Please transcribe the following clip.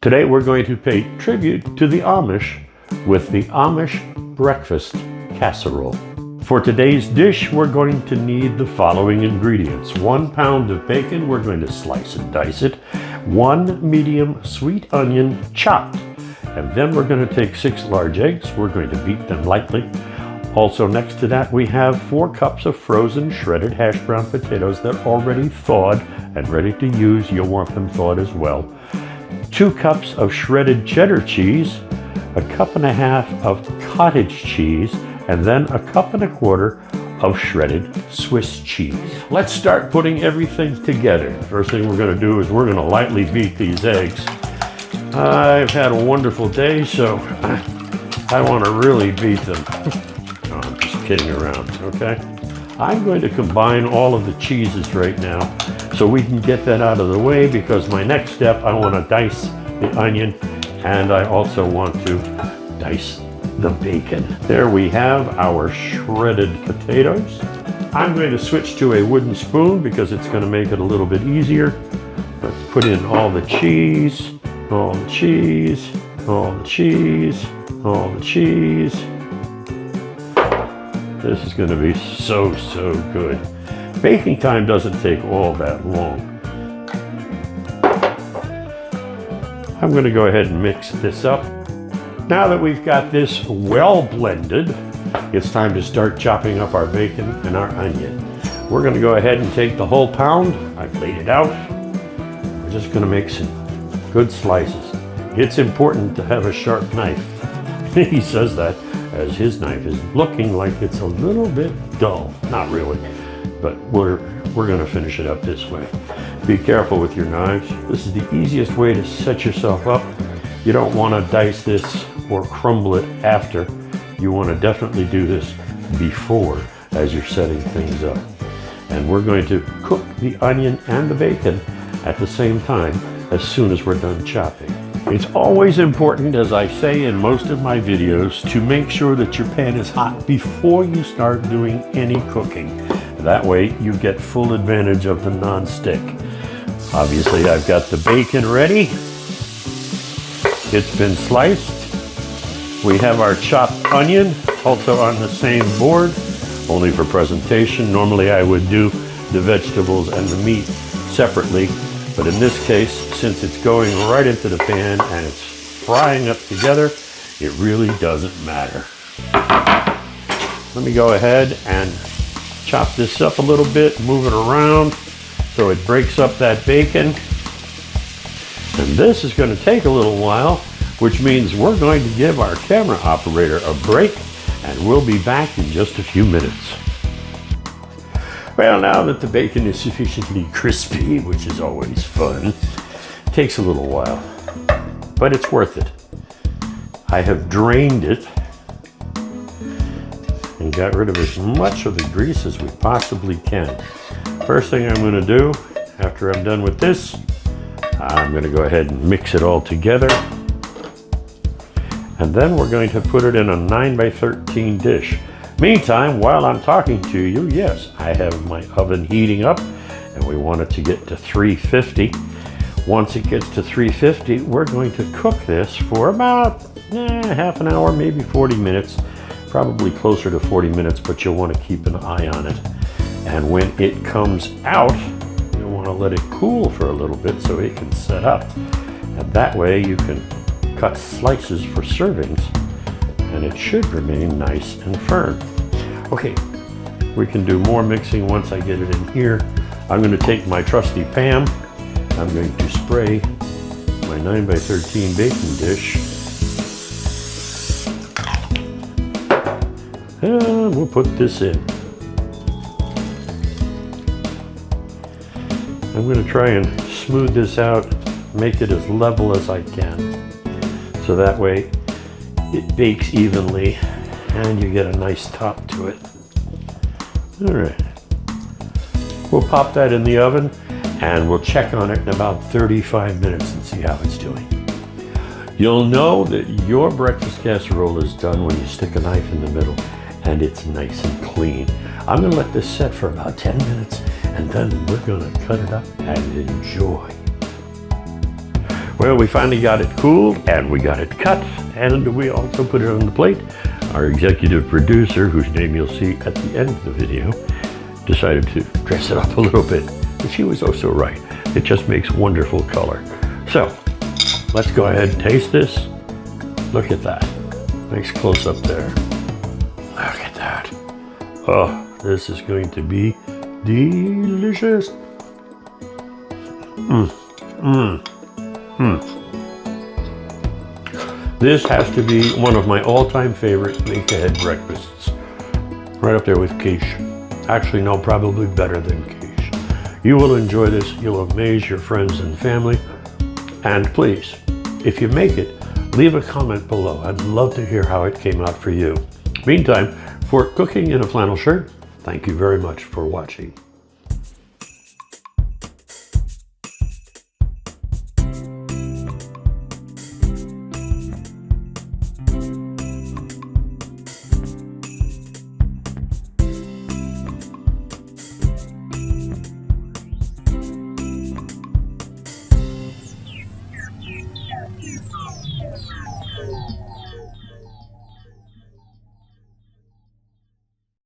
Today we're going to pay tribute to the Amish with the Amish breakfast casserole. For today's dish, we're going to need the following ingredients. 1 pound of bacon, we're going to slice and dice it. 1 medium sweet onion chopped. And then we're going to take 6 large eggs. We're going to beat them lightly. Also next to that, we have 4 cups of frozen shredded hash brown potatoes that are already thawed and ready to use. You'll want them thawed as well. 2 cups of shredded cheddar cheese, 1.5 cups of cottage cheese, and then 1.25 cups of shredded Swiss cheese. Let's start putting everything together. First thing we're going to do is we're going to lightly beat these eggs. I've had a wonderful day, so I want to really beat them. No, I'm just kidding around, okay? I'm going to combine all of the cheeses right now so we can get that out of the way, because my next step, I want to dice the onion and I also want to dice the bacon. There we have our shredded potatoes. I'm going to switch to a wooden spoon because it's going to make it a little bit easier. Let's put in all the cheese, all the cheese, all the cheese, all the cheese. This is going to be so good. Baking time doesn't take all that long. I'm going to go ahead and mix this up. Now that we've got this well blended, it's time to start chopping up our bacon and our onion. We're going to go ahead and take the whole pound. I've laid it out. We're just going to make some good slices. It's important to have a sharp knife. He says that as his knife is looking like it's a little bit dull. Not really, but we're going to finish it up this way. Be careful with your knives. This is the easiest way to set yourself up. You don't want to dice this or crumble it after. You want to definitely do this before as you're setting things up. And we're going to cook the onion and the bacon at the same time as soon as we're done chopping. It's always important, as I say in most of my videos, to make sure that your pan is hot before you start doing any cooking. That way you get full advantage of the non-stick. Obviously, I've got the bacon ready. It's been sliced. We have our chopped onion also on the same board, only for presentation. Normally I would do the vegetables and the meat separately. But in this case, since it's going right into the pan and it's frying up together, it really doesn't matter. Let me go ahead and chop this up a little bit, move it around so it breaks up that bacon. And this is going to take a little while, which means we're going to give our camera operator a break, and we'll be back in just a few minutes. Well, now that the bacon is sufficiently crispy, which is always fun, it takes a little while, but it's worth it. I have drained it and got rid of as much of the grease as we possibly can. First thing I'm going to do after I'm done with this, I'm going to go ahead and mix it all together. And then we're going to put it in a 9x13 dish. Meantime, while I'm talking to you, yes, I have my oven heating up, and we want it to get to 350. Once it gets to 350, we're going to cook this for about half an hour, maybe 40 minutes, probably closer to 40 minutes, but you'll want to keep an eye on it. And when it comes out, you'll want to let it cool for a little bit so it can set up. And that way you can cut slices for servings, and it should remain nice and firm. Okay, we can do more mixing once I get it in here. I'm going to take my trusty Pam. I'm going to spray my 9x13 baking dish. And we'll put this in. I'm going to try and smooth this out, make it as level as I can. So that way it bakes evenly and you get a nice top to it. All right. We'll pop that in the oven and we'll check on it in about 35 minutes and see how it's doing. You'll know that your breakfast casserole is done when you stick a knife in the middle and it's nice and clean. I'm going to let this set for about 10 minutes and then we're going to cut it up and enjoy. Well, we finally got it cooled and we got it cut, and we also put it on the plate. Our executive producer, whose name you'll see at the end of the video, decided to dress it up a little bit, but she was also right. It just makes wonderful color. So let's go ahead and taste this. Look at that. Nice close up there. Look at that. Oh, this is going to be delicious. This has to be one of my all-time favorite make-ahead breakfasts. Right up there with quiche. Actually, no, probably better than quiche. You will enjoy this. You'll amaze your friends and family. And please, if you make it, leave a comment below. I'd love to hear how it came out for you. Meantime, for Cooking in a Flannel Shirt, thank you very much for watching.